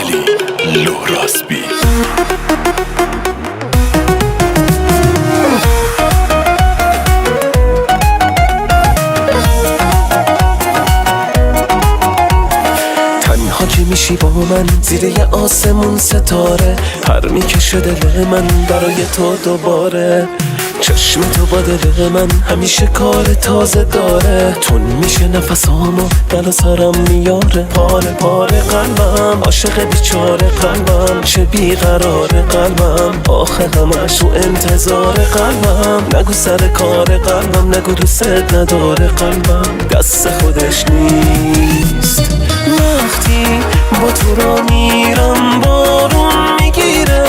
علی لوراسبی. که میشی با من زیر یه آسمون ستاره، پر میکشه دل من برای تو دوباره. چشم تو با دل من همیشه کار تازه داره، تون میشه نفسامو دل و سرم میاره. پاره پاره قلبم عاشق بیچاره قلبم، چه بیقرار قلبم آخه همش تو انتظار قلبم. نگو سر کار قلبم، نگو دوست نداره قلبم، دست خودش نیست. وقتی با تو را میرم بارون میگیره،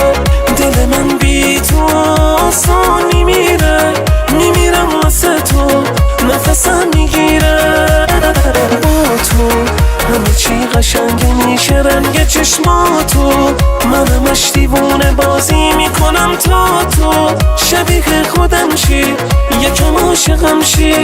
دل من بی تو آسان میمیره. میمیرم واسه تو نفسم میگیره. با تو همه چی قشنگه میشه، رنگ چشماتو من همش دیوونه بازی میکنم تا تو شبیه خودم شی، یکم عاشقم شی.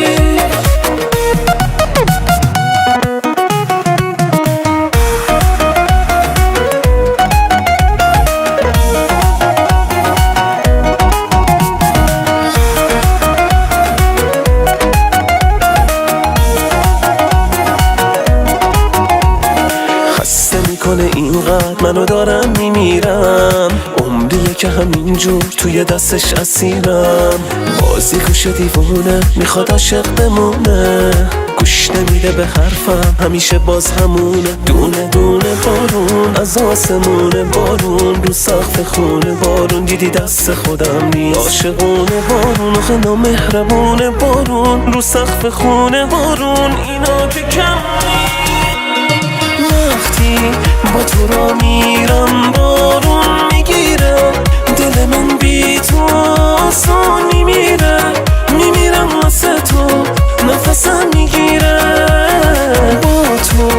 کنه اینقدر منو دارم میمیرم، عمریه که همینجور توی دستش اسیرم. بازی گوش دیوونه میخواد عاشق بمونه، گوش نمیده به حرفم همیشه باز همونه. دونه دونه بارون از آسمونه، بارون رو سقف خونه، بارون دیدی دست خودم نیست. عاشقونه بارون آخه نامهربونه، بارون رو سقف خونه، بارون اینا که کم نیست. وقتی با تو را میرم بارون میگیره، دل من بی تو آسان میمیره. میمیرم واسه تو نفسم میگیره. با تو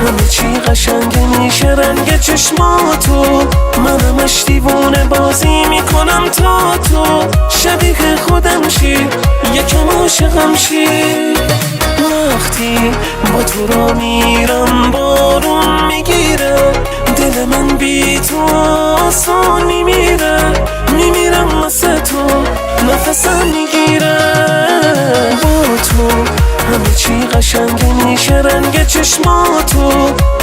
همه چی قشنگه میشه، رنگ چشماتو من همش دیوونه بازی میکنم تا تو شبیه خودم شی، یکم عاشقم شی. وقتی با تو را میرم بارون میگیره، دل من بی تو آسان میمیره. میمیرم واسه تو نفسم میگیره. با تو همه چی قشنگه میشه، رنگ چشماتو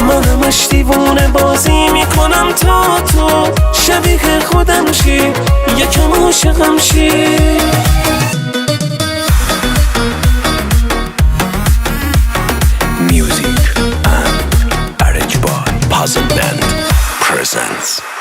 من همش دیوونه بازی میکنم تا تو شبیه خودم شی، یکم عاشقم شی. Music and arranged by Puzzle Band presents